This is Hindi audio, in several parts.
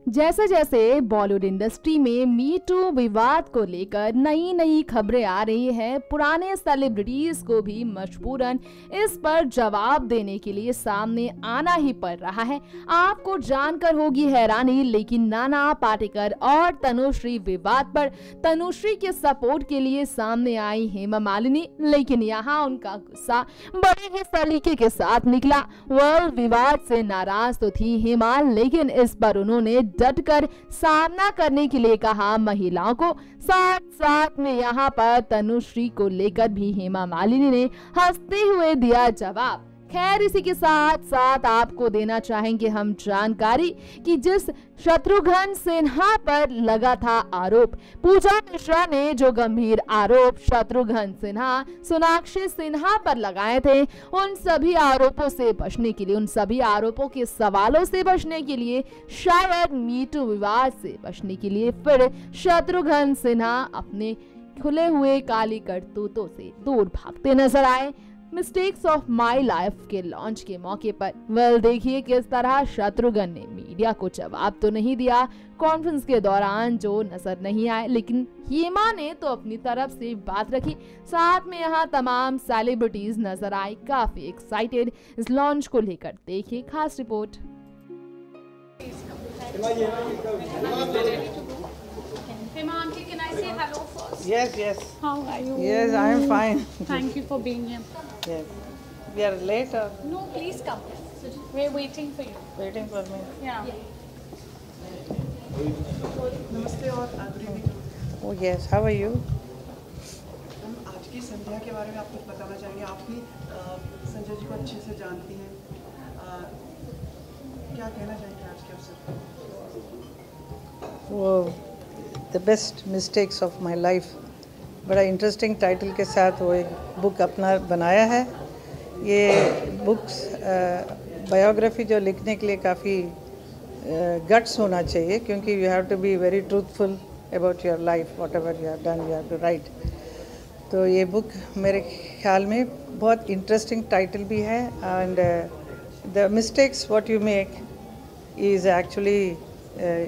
जैसे जैसे बॉलीवुड इंडस्ट्री में मी टू विवाद को लेकर नई नई खबरें आ रही हैं, पुराने सेलिब्रिटीज को भी मजबूरन इस पर जवाब देने के लिए सामने आना ही पड़ रहा है। आपको जानकर होगी हैरानी, लेकिन नाना पाटेकर और तनुश्री विवाद पर तनुश्री के सपोर्ट के लिए सामने आई हेमा मालिनी, लेकिन यहाँ उनका गुस्सा बड़े ही सलीके के साथ निकला। वह विवाद से नाराज तो थी हेमा, लेकिन इस पर उन्होंने डटकर सामना करने के लिए कहा महिलाओं को। साथ साथ में यहाँ पर तनुश्री को लेकर भी हेमा मालिनी ने हंसते हुए दिया जवाब। खैर, इसी के साथ साथ आपको देना चाहेंगे हम जानकारी कि जिस शत्रुघ्न सिन्हा पर लगा था आरोप, पूजा मिश्रा ने जो गंभीर आरोप शत्रुघ्न सिन्हा, सोनाक्षी सिन्हा पर लगाए थे, उन सभी आरोपों से बचने के लिए, उन सभी आरोपों के सवालों से बचने के लिए, शायद मी टू विवाद से बचने के लिए फिर शत्रुघ्न सिन्हा अपने खुले हुए काली करतूतों से दूर भागते नजर आए। मिस्टेक्स ऑफ माई लाइफ के लॉन्च के मौके पर देखिए किस तरह शत्रुघ्न ने मीडिया को जवाब तो नहीं दिया कॉन्फ्रेंस के दौरान जो नजर नहीं आए, लेकिन हेमा ने तो अपनी तरफ से बात रखी। साथ में यहाँ तमाम सेलिब्रिटीज नजर आए काफी एक्साइटेड इस लॉन्च को लेकर। देखिए खास report. Hema aunty, can I say hello first? Yes, yes. How are you? Yes, I am fine. Thank you for being here. Yes. We are late or No, please come. We're waiting for you. waiting for me? Yeah. नमस्ते और good evening। Oh yes, how are you? हम आज की संध्या के बारे में आप कुछ बताना चाहेंगे? आप भी संजय जी को अच्छे से जानती हैं, क्या कहना चाहेंगे आज के अवसर पर? वो the best mistakes of my life, बड़ा इंटरेस्टिंग टाइटल के साथ वो एक बुक अपना बनाया है। ये बुक्स बायोग्राफी जो लिखने के लिए काफ़ी गट्स होना चाहिए, क्योंकि you have to be very truthful about your life, whatever you have done you have to write. तो ये बुक मेरे ख्याल में बहुत इंटरेस्टिंग टाइटल भी है, and the mistakes what you make is actually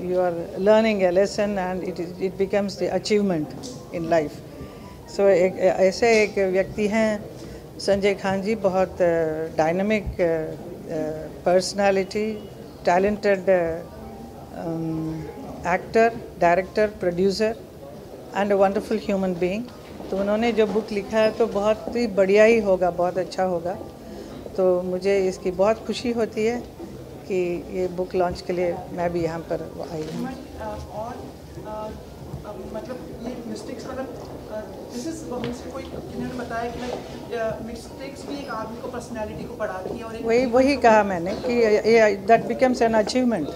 you are learning a lesson and it becomes the achievement in life. So ऐसे एक व्यक्ति हैं संजय खान जी, बहुत dynamic personality, talented actor, director, producer and a wonderful human being. तो उन्होंने जो बुक लिखा है तो बहुत ही बढ़िया ही होगा, बहुत अच्छा होगा। तो मुझे इसकी बहुत खुशी होती है कि ये बुक लॉन्च के लिए मैं भी यहाँ पर आई हूँ। और मतलब ये मिस्टेक्स, मतलब दिस इज कोई इन्होंने बताया कि मिस्टेक्स भी एक आदमी को पर्सनैलिटी को बढ़ाती है, और वही कहा मैंने कि that becomes an achievement.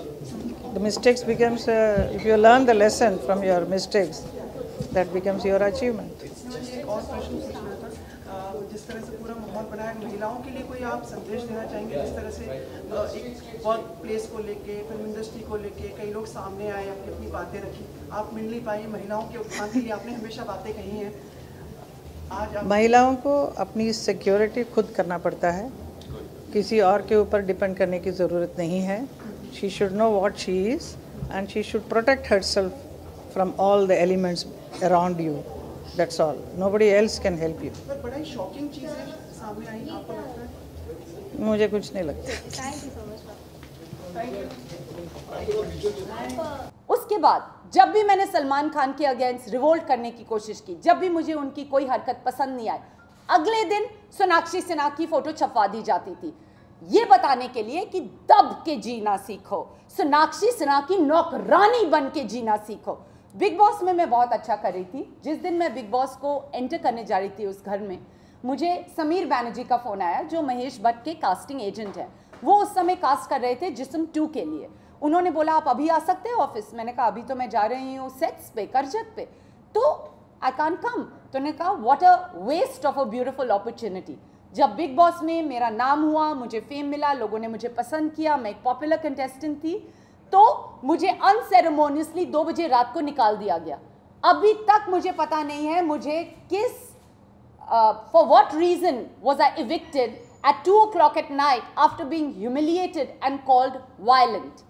The mistakes becomes, if you learn the lesson from your mistakes, that becomes your achievement. एक और प्रश्न पूछना था, जिस तरह से पूरा माहौल बना है, महिलाओं के लिए कोई आप संदेश देना चाहेंगे? जिस तरह से एक वर्क प्लेस को लेके, फिल्म इंडस्ट्री को लेके कई लोग सामने आए, अपनी अपनी बातें रखी, आप मिल नहीं पाई। महिलाओं के उत्थान के लिए आपने हमेशा बातें कही हैं। आज महिलाओं को अपनी सिक्योरिटी खुद करना पड़ता है, किसी और के ऊपर डिपेंड करने की ज़रूरत नहीं है। She should know what she is and she should protect herself from all the elements around you, that's all, nobody else can help you. पर बड़ा ही शॉकिंग चीज़ें सामने आई, आपको लगता है? मुझे कुछ नहीं लगता। उसके बाद जब भी मैंने सलमान खान के अगेंस्ट रिवोल्ट करने की कोशिश की, जब भी मुझे उनकी कोई हरकत पसंद नहीं आई, अगले दिन सोनाक्षी सिन्हा की फोटो छपवा दी जाती थी, ये बताने के लिए कि दब के जीना सीखो, सोनाक्षी सिन्हा की नौकरानी बन के जीना सीखो। बिग बॉस में मैं बहुत अच्छा कर रही थी। जिस दिन मैं बिग बॉस को एंटर करने जा रही थी उस घर में, मुझे समीर बैनर्जी का फ़ोन आया, जो महेश भट्ट के कास्टिंग एजेंट हैं। वो उस समय कास्ट कर रहे थे जिस्म 2 के लिए। उन्होंने बोला आप अभी आ सकते हो ऑफिस? मैंने कहा अभी तो मैं जा रही हूँ सेट्स पे, करजत पे, तो आई कांट कम। तो उन्होंने कहा what a waste of a beautiful opportunity. जब बिग बॉस में मेरा नाम हुआ, मुझे फेम मिला, लोगों ने मुझे पसंद किया, मैं एक पॉपुलर कंटेस्टेंट थी, तो मुझे अनसेरेमोनियसली 2 बजे रात को निकाल दिया गया। अभी तक मुझे पता नहीं है मुझे किस for what reason was I evicted at 2 o'clock at night after being humiliated and called violent.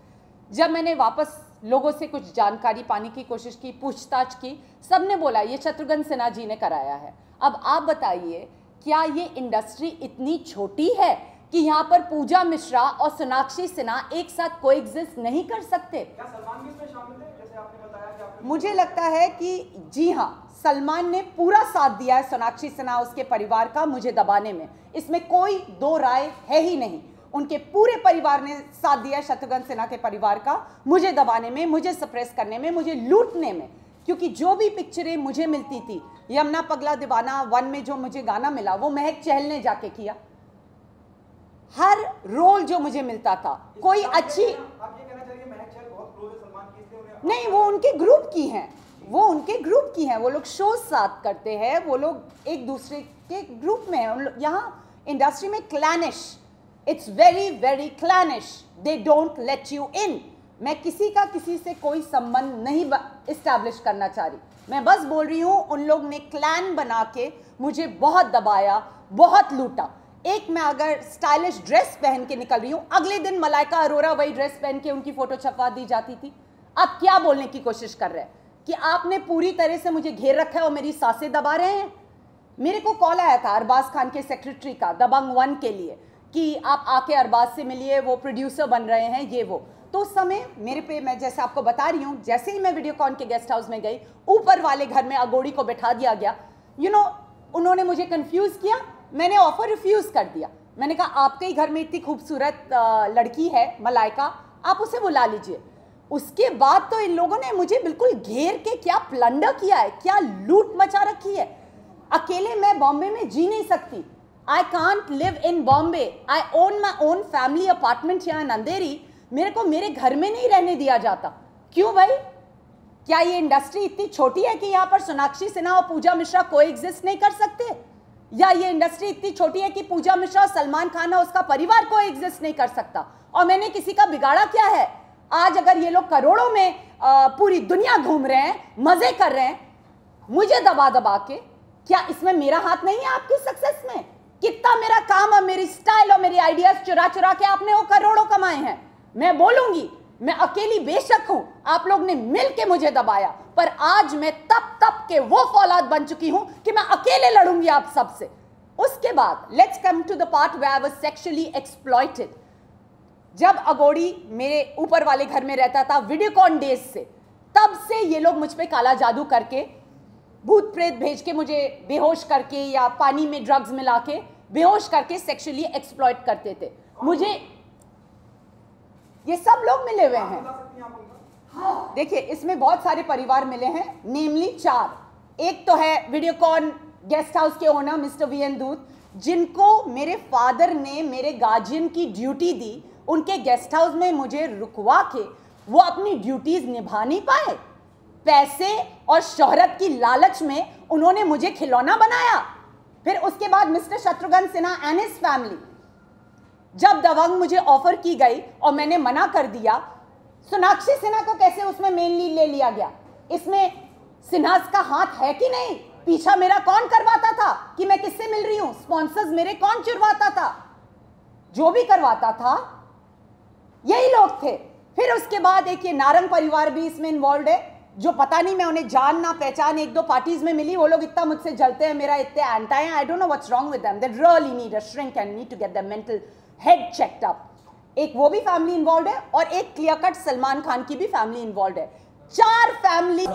जब मैंने वापस लोगों से कुछ जानकारी पाने की कोशिश की, पूछताछ की, सबने बोला ये शत्रुघ्न सिन्हा जी ने कराया है। अब आप बताइए, क्या ये इंडस्ट्री इतनी छोटी है कि यहाँ पर पूजा मिश्रा और सोनाक्षी सिन्हा एक साथ कोएग्जिस्ट नहीं कर सकते? क्या सलमान भी इसमें शामिल थे, जैसे आपने बताया कि आपने? मुझे लगता है कि जी हाँ, सलमान ने पूरा साथ दिया है सोनाक्षी सिन्हा उसके परिवार का मुझे दबाने में, इसमें कोई दो राय है ही नहीं। उनके पूरे परिवार ने साथ दिया शत्रुघ्न सिन्हा के परिवार का मुझे दबाने में, मुझे सप्रेस करने में, मुझे लूटने में। क्योंकि जो भी पिक्चरें मुझे मिलती थी, यमुना पगला दीवाना 1 में जो मुझे गाना मिला वो महक चहल ने जाके किया। हर रोल जो मुझे मिलता था, कोई अच्छी, आप ये कहना चाहिए महक चहल बहुत क्लोज है सलमान की, इसलिए उन्हें? नहीं, वो उनके ग्रुप की हैं, वो उनके ग्रुप की हैं, वो लोग शो साथ करते हैं, वो लोग एक दूसरे के ग्रुप में हैं। यहाँ इंडस्ट्री में clannish, it's very very clannish, they don't let you in. मैं किसी का किसी से कोई संबंध नहीं इस्टेब्लिश करना चाह रही, मैं बस बोल रही हूँ उन लोग ने क्लैन बना के मुझे बहुत दबाया, बहुत लूटा। एक मैं अगर स्टाइलिश ड्रेस पहन के निकल रही हूँ, अगले दिन मलाइका अरोरा वही ड्रेस पहन के उनकी फोटो छपवा दी जाती थी। आप क्या बोलने की कोशिश कर रहे हैं कि आपने पूरी तरह से मुझे घेर रखा है और मेरी सांसें दबा रहे हैं? मेरे को कॉल आया था अरबाज खान के सेक्रेटरी का दबंग 1 के लिए कि आप आके अरबाज से मिलिए, वो प्रोड्यूसर बन रहे हैं, ये वो। तो उस समय मेरे पे, मैं जैसे आपको बता रही हूँ, जैसे ही मैं वीडियोकॉन के गेस्ट हाउस में गई, ऊपर वाले घर में अगोड़ी को बैठा दिया गया। उन्होंने मुझे कंफ्यूज किया, मैंने ऑफर रिफ्यूज कर दिया। मैंने कहा आपके ही घर में इतनी खूबसूरत लड़की है मलाइका, आप उसे बुला लीजिए। उसके बाद तो इन लोगों ने मुझे बिल्कुल घेर के क्या प्लंडर किया है, क्या लूट मचा रखी है। अकेले मैं बॉम्बे में जी नहीं सकती। I can't live in Bombay, I own my own family apartment यहाँ इन अंधेरी। मेरे को मेरे घर में नहीं रहने दिया जाता। क्यों भाई? क्या ये इंडस्ट्री इतनी छोटी है कि यहाँ पर सोनाक्षी सिन्हा और पूजा मिश्रा कोएग्जिस्ट नहीं कर सकते? या ये इंडस्ट्री इतनी छोटी है कि पूजा मिश्रा और सलमान खान और उसका परिवार कोएग्जिस्ट नहीं कर सकता? और मैंने किसी का बिगाड़ा क्या है? आज अगर ये लोग करोड़ों में पूरी दुनिया घूम रहे हैं, मजे कर रहे हैं, मुझे दबा दबा के, क्या इसमें मेरा हाथ नहीं है आपकी सक्सेस में? कितना मेरा काम और मेरी स्टाइल और मेरी आइडियाज चुरा चुरा के आपने वो करोड़ों कमाए हैं। मैं बोलूंगी, मैं अकेली बेशक हूं, आप लोग ने मिल के मुझे दबाया, पर आज मैं तप के वो फौलाद बन चुकी हूं कि मैं अकेले लड़ूंगी आप सबसे। उसके बाद let's come to the part where I was sexually exploited. जब अगोड़ी मेरे ऊपर वाले घर में रहता था वीडियोकॉन डेज से, तब से ये लोग मुझ पे काला जादू करके, भूत प्रेत भेज के, मुझे बेहोश करके या पानी में ड्रग्स मिला के बेहोश करके सेक्सुअली एक्सप्लॉइट करते थे। मुझे ये सब लोग मिले हुए हैं। देखिए, इसमें बहुत सारे परिवार मिले हैं, नेमली 4। एक तो है वीडियोकॉन गेस्ट हाउस के ओनर मिस्टर वीएन दूत, जिनको मेरे फादर ने मेरे गार्जियन की ड्यूटी दी, उनके गेस्ट हाउस में मुझे रुकवा के वो अपनी ड्यूटीज निभा नहीं पाए। पैसे और शोहरत की लालच में उन्होंने मुझे खिलौना बनाया। फिर उसके बाद mister Shatrughan Sinha and his family, जब दबंग मुझे ऑफर की गई और मैंने मना कर दिया, सोनाक्षी सिन्हा को कैसे उसमें मेन लीड ले लिया गया? इसमें सिन्हास का हाथ है कि नहीं? पीछा मेरा कौन करवाता था कि मैं किससे मिल रही हूं? स्पॉन्सर्स मेरे कौन चुरवाता था? जो भी करवाता था यही लोग थे। फिर उसके बाद एक ये नारंग परिवार भी इसमें इन्वॉल्व है, जो पता नहीं, मैं उन्हें जान ना पहचान, 1-2 पार्टीज में मिली, वो लोग इतना मुझसे जलते हैं, मेरा इतने एंटी हैं, I don't know what's wrong with them, they really need a shrink and need to get their mental head checked up. एक वो भी फैमिली इन्वॉल्व है और एक क्लियर कट सलमान खान की भी फैमिली इन्वॉल्व है। 4 फैमिली।